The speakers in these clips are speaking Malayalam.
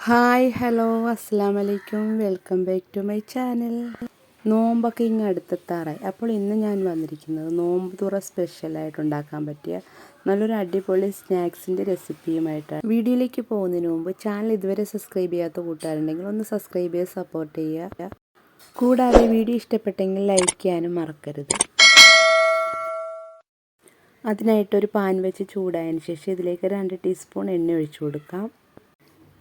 ഹായ് ഹലോ അസ്സലാമലൈക്കും welcome back to my channel. നോമ്പൊക്കെ ഇങ്ങ് അടുത്തെത്താറായി. അപ്പോൾ ഇന്ന് ഞാൻ വന്നിരിക്കുന്നത് നോമ്പ് തുറ സ്പെഷ്യലായിട്ട് ഉണ്ടാക്കാൻ പറ്റിയ നല്ലൊരു അടിപൊളി സ്നാക്സിൻ്റെ റെസിപ്പിയുമായിട്ടാണ്. വീഡിയോയിലേക്ക് പോകുന്നതിന് മുമ്പ് ചാനൽ ഇതുവരെ സബ്സ്ക്രൈബ് ചെയ്യാത്ത കൂട്ടുകാരുണ്ടെങ്കിൽ ഒന്ന് സബ്സ്ക്രൈബ് ചെയ്ത് സപ്പോർട്ട് ചെയ്യുക. കൂടാതെ വീഡിയോ ഇഷ്ടപ്പെട്ടെങ്കിൽ ലൈക്ക് ചെയ്യാനും മറക്കരുത്. അതിനായിട്ടൊരു പാൻ വെച്ച് ചൂടായതിന് ശേഷം ഇതിലേക്ക് 2 ടീസ്പൂൺ എണ്ണ ഒഴിച്ചു കൊടുക്കാം.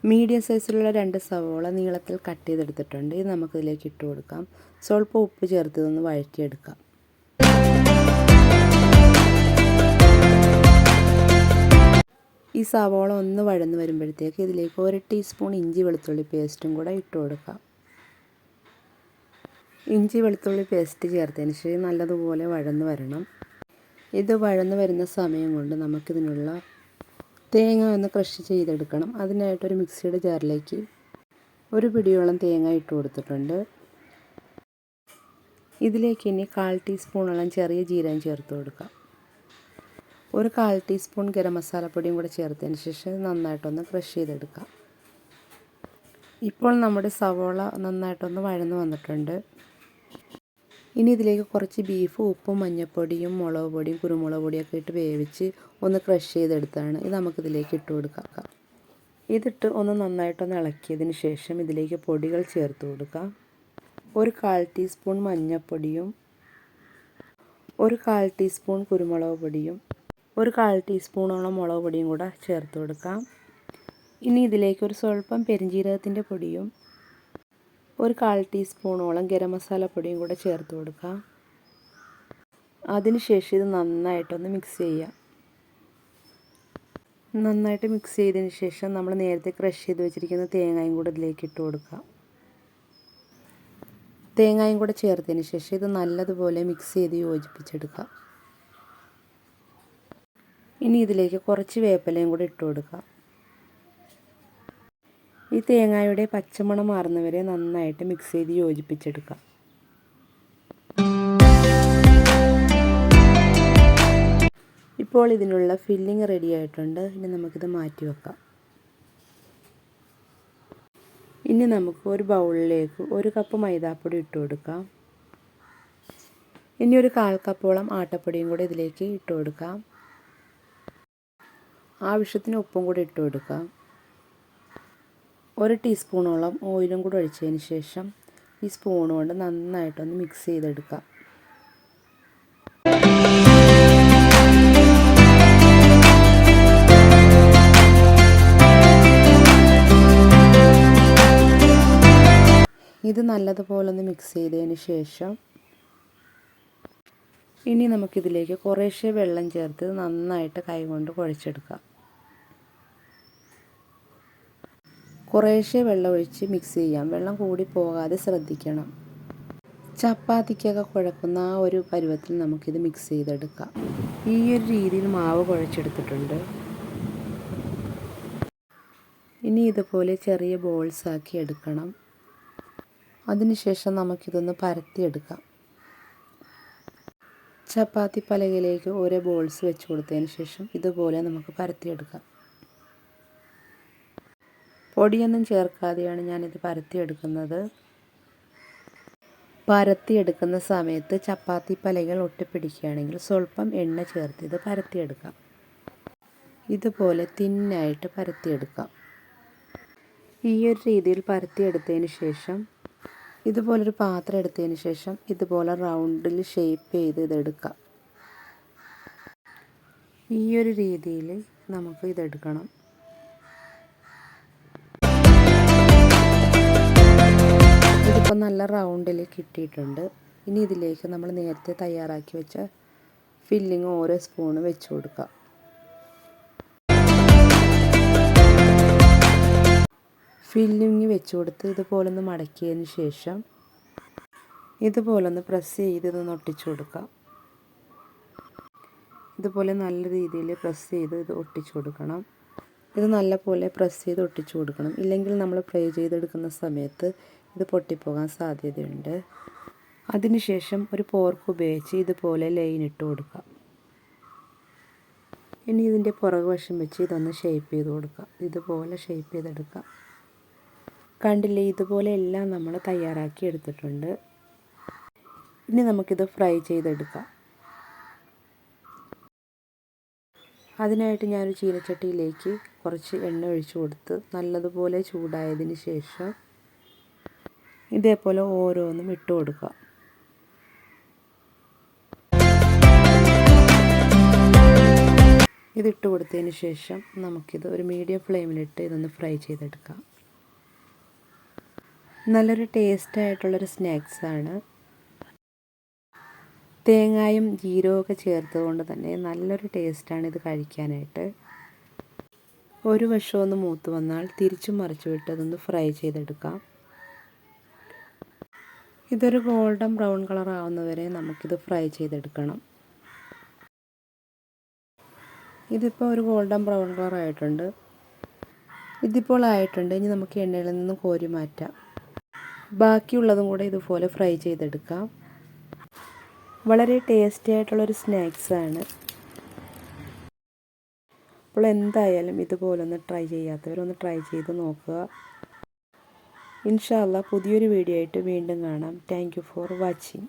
മീഡിയം സൈസിലുള്ള 2 സവോള നീളത്തിൽ കട്ട് ചെയ്തെടുത്തിട്ടുണ്ട്. ഇത് നമുക്കിതിലേക്ക് ഇട്ട് കൊടുക്കാം. സ്വല്പം ഉപ്പ് ചേർത്ത് ഇതൊന്ന് വഴറ്റിയെടുക്കാം. ഈ സവോള ഒന്ന് വഴന്ന് വരുമ്പോഴത്തേക്ക് ഇതിലേക്ക് 1 ടീസ്പൂൺ ഇഞ്ചി വെളുത്തുള്ളി പേസ്റ്റും കൂടെ ഇട്ട് കൊടുക്കാം. ഇഞ്ചി വെളുത്തുള്ളി പേസ്റ്റ് ചേർത്തതിന് ശേഷം നല്ലതുപോലെ വഴന്ന് വരണം. ഇത് വഴന്ന് വരുന്ന സമയം കൊണ്ട് നമുക്കിതിനുള്ള തേങ്ങ ഒന്ന് ക്രഷ് ചെയ്തെടുക്കണം. അതിനായിട്ടൊരു മിക്സിയുടെ ജാറിലേക്ക് 1 പിടിയോളം തേങ്ങ ഇട്ട് കൊടുത്തിട്ടുണ്ട്. ഇതിലേക്ക് ഇനി 1/4 ടീസ്പൂണോളം ചെറിയ ജീരകം ചേർത്ത് കൊടുക്കാം. 1/4 ടീസ്പൂൺ ഗരം മസാലപ്പൊടിയും കൂടെ ചേർത്തതിന് ശേഷം നന്നായിട്ടൊന്ന് ക്രഷ് ചെയ്തെടുക്കാം. ഇപ്പോൾ നമ്മുടെ സവോള നന്നായിട്ടൊന്ന് വഴന്ന് വന്നിട്ടുണ്ട്. ഇനി ഇതിലേക്ക് കുറച്ച് ബീഫ് ഉപ്പും മഞ്ഞൾപ്പൊടിയും മുളക് പൊടിയും കുരുമുളക് പൊടിയൊക്കെ ഇട്ട് വേവിച്ച് ഒന്ന് ക്രഷ് ചെയ്തെടുത്താണ്. ഇത് നമുക്കിതിലേക്ക് ഇട്ട് കൊടുക്കാം. ഇതിട്ട് ഒന്ന് നന്നായിട്ടൊന്ന് ഇളക്കിയതിന് ശേഷം ഇതിലേക്ക് പൊടികൾ ചേർത്ത് കൊടുക്കാം. 1/4 ടീസ്പൂൺ മഞ്ഞൾപ്പൊടിയും 1/4 ടീസ്പൂൺ കുരുമുളക് പൊടിയും 1/4 ടീസ്പൂണോളം മുളക് പൊടിയും കൂടെ ചേർത്ത് കൊടുക്കാം. ഇനി ഇതിലേക്ക് ഒരു സ്വല്പം പെരുംജീരകത്തിൻ്റെ പൊടിയും 1/4 ടീസ്പൂണോളം ഗരം മസാലപ്പൊടിയും കൂടെ ചേർത്ത് കൊടുക്കാം. അതിനുശേഷം ഇത് നന്നായിട്ടൊന്ന് മിക്സ് ചെയ്യാം. നന്നായിട്ട് മിക്സ് ചെയ്തതിന് ശേഷം നമ്മൾ നേരത്തെ ക്രഷ് ചെയ്ത് വെച്ചിരിക്കുന്ന തേങ്ങയും കൂടെ ഇതിലേക്ക് ഇട്ട് കൊടുക്കാം. തേങ്ങയും കൂടെ ചേർത്തതിന് ശേഷം ഇത് നല്ലതുപോലെ മിക്സ് ചെയ്ത് യോജിപ്പിച്ചെടുക്കാം. ഇനി ഇതിലേക്ക് കുറച്ച് വേപ്പിലയും കൂടെ ഇട്ട് കൊടുക്കാം. ഈ തേങ്ങയുടെ പച്ചമണം മാറുന്നവരെ നന്നായിട്ട് മിക്സ് ചെയ്ത് യോജിപ്പിച്ചെടുക്കാം. ഇപ്പോൾ ഇതിനുള്ള ഫില്ലിങ് റെഡി ആയിട്ടുണ്ട്. ഇനി നമുക്കിത് മാറ്റി വെക്കാം. ഇനി നമുക്ക് ഒരു ബൗളിലേക്ക് 1 കപ്പ് മൈദാപ്പൊടി ഇട്ട് കൊടുക്കാം. ഇനി ഒരു 1/4 കപ്പോളം ആട്ടപ്പൊടിയും കൂടെ ഇതിലേക്ക് ഇട്ട് കൊടുക്കാം. ആവശ്യത്തിന് ഉപ്പും കൂടെ ഇട്ട് കൊടുക്കാം. 1 ടീസ്പൂണോളം ഓയിലും കൂടെ ഒഴിച്ചതിന് ശേഷം ഈ സ്പൂൺ കൊണ്ട് നന്നായിട്ടൊന്ന് മിക്സ് ചെയ്തെടുക്കാം. ഇത് നല്ലതുപോലെ ഒന്ന് മിക്സ് ചെയ്തതിന് ശേഷം ഇനി നമുക്കിതിലേക്ക് കുറേശ്ശെ വെള്ളം ചേർത്ത് നന്നായിട്ട് കൈകൊണ്ട് കുഴച്ചെടുക്കാം. കുറേശ്ശെ വെള്ളം ഒഴിച്ച് മിക്സ് ചെയ്യാം. വെള്ളം കൂടി പോകാതെ ശ്രദ്ധിക്കണം. ചപ്പാത്തിക്കൊക്കെ കുഴക്കുന്ന ആ ഒരു പരുവത്തിൽ നമുക്കിത് മിക്സ് ചെയ്തെടുക്കാം. ഈ ഒരു രീതിയിൽ മാവ് കുഴച്ചെടുത്തിട്ടുണ്ട്. ഇനി ഇതുപോലെ ചെറിയ ബോൾസ് ആക്കി എടുക്കണം. അതിനുശേഷം നമുക്കിതൊന്ന് പരത്തിയെടുക്കാം. ചപ്പാത്തി പലകയിലേക്ക് ഓരോ ബോൾസ് വെച്ച് കൊടുത്തതിന് ശേഷം ഇതുപോലെ നമുക്ക് പരത്തിയെടുക്കാം. പൊടിയൊന്നും ചേർക്കാതെയാണ് ഞാനിത് പരത്തിയെടുക്കുന്നത്. പരത്തിയെടുക്കുന്ന സമയത്ത് ചപ്പാത്തി പലകൾ ഒട്ടിപ്പിടിക്കുകയാണെങ്കിൽ സ്വല്പം എണ്ണ ചേർത്ത് ഇത് പരത്തിയെടുക്കാം. ഇതുപോലെ തിന്നായിട്ട് പരത്തിയെടുക്കാം. ഈ ഒരു രീതിയിൽ പരത്തിയെടുത്തതിന് ശേഷം ഇതുപോലൊരു പാത്രം എടുത്തതിന് ശേഷം ഇതുപോലെ റൗണ്ടിൽ ഷേപ്പ് ചെയ്ത് ഇതെടുക്കാം. ഈ ഒരു രീതിയിൽ നമുക്ക് ഇതെടുക്കണം. ഇതിപ്പോൾ നല്ല റൗണ്ടിൽ കിട്ടിയിട്ടുണ്ട്. ഇനി ഇതിലേക്ക് നമ്മൾ നേരത്തെ തയ്യാറാക്കി വെച്ച ഫില്ലിങ് ഓരോ സ്പൂണ് വെച്ച് കൊടുക്കാം. ഫില്ലിങ് വെച്ച് കൊടുത്ത് ഇതുപോലൊന്ന് മടക്കിയതിന് ശേഷം ഇതുപോലൊന്ന് പ്രസ് ചെയ്ത് ഇതൊന്ന് ഒട്ടിച്ചു കൊടുക്കാം. ഇതുപോലെ നല്ല രീതിയിൽ പ്രസ് ചെയ്ത് ഇത് ഒട്ടിച്ചു കൊടുക്കണം. ഇത് നല്ലപോലെ പ്രസ് ചെയ്ത് ഒട്ടിച്ചു കൊടുക്കണം. ഇല്ലെങ്കിൽ നമ്മൾ ഫ്രൈ ചെയ്തെടുക്കുന്ന സമയത്ത് ഇത് പൊട്ടിപ്പോകാൻ സാധ്യതയുണ്ട്. അതിനുശേഷം ഒരു പോർക്ക് ഉപയോഗിച്ച് ഇതുപോലെ ലൈൻ ഇട്ട് കൊടുക്കാം. ഇനി ഇതിൻ്റെ പുറകുവശം വെച്ച് ഇതൊന്ന് ഷേപ്പ് ചെയ്ത് കൊടുക്കാം. ഇതുപോലെ ഷേപ്പ് ചെയ്തെടുക്കാം. കണ്ടില്ലേ, ഇതുപോലെ എല്ലാം നമ്മൾ തയ്യാറാക്കി എടുത്തിട്ടുണ്ട്. ഇനി നമുക്കിത് ഫ്രൈ ചെയ്തെടുക്കാം. അതിനായിട്ട് ഞാനൊരു ചീനച്ചട്ടിയിലേക്ക് കുറച്ച് എണ്ണ ഒഴിച്ചു കൊടുത്ത് നല്ലതുപോലെ ചൂടായതിന് ശേഷം ഇതേപോലെ ഓരോന്നും ഇട്ട് കൊടുക്കാം. ഇതിട്ട് കൊടുത്തതിന് ശേഷം നമുക്കിത് ഒരു മീഡിയം ഫ്ലെയിമിലിട്ട് ഇതൊന്ന് ഫ്രൈ ചെയ്തെടുക്കാം. നല്ലൊരു ടേസ്റ്റായിട്ടുള്ളൊരു സ്നാക്സാണ്. തേങ്ങയും ജീരകമൊക്കെ ചേർത്തത് കൊണ്ട് തന്നെ നല്ലൊരു ടേസ്റ്റാണ് ഇത് കഴിക്കാനായിട്ട്. ഒരു വശം ഒന്ന് മൂത്ത് വന്നാൽ തിരിച്ചും മറിച്ച് വിട്ട് അതൊന്ന് ഫ്രൈ ചെയ്തെടുക്കാം. ഇതൊരു ഗോൾഡൻ ബ്രൗൺ കളർ ആവുന്നവരെ നമുക്കിത് ഫ്രൈ ചെയ്തെടുക്കണം. ഇതിപ്പോൾ ഒരു ഗോൾഡൻ ബ്രൗൺ കളർ ആയിട്ടുണ്ട്. ഇതിപ്പോൾ ആയിട്ടുണ്ട്. ഇനി നമുക്ക് എണ്ണയിൽ നിന്ന് കോരി മാറ്റാം. ബാക്കിയുള്ളതും കൂടെ ഇതുപോലെ ഫ്രൈ ചെയ്തെടുക്കാം. വളരെ ടേസ്റ്റി ആയിട്ടുള്ളൊരു സ്നാക്സാണ്. അപ്പോൾ എന്തായാലും ഇതുപോലൊന്ന് ട്രൈ ചെയ്യാത്തവരൊന്ന് ട്രൈ ചെയ്ത് നോക്കുക. ഇൻഷാ അല്ലാഹ് പുതിയൊരു വീഡിയോ ആയിട്ട് വീണ്ടും കാണാം. Thank you for watching.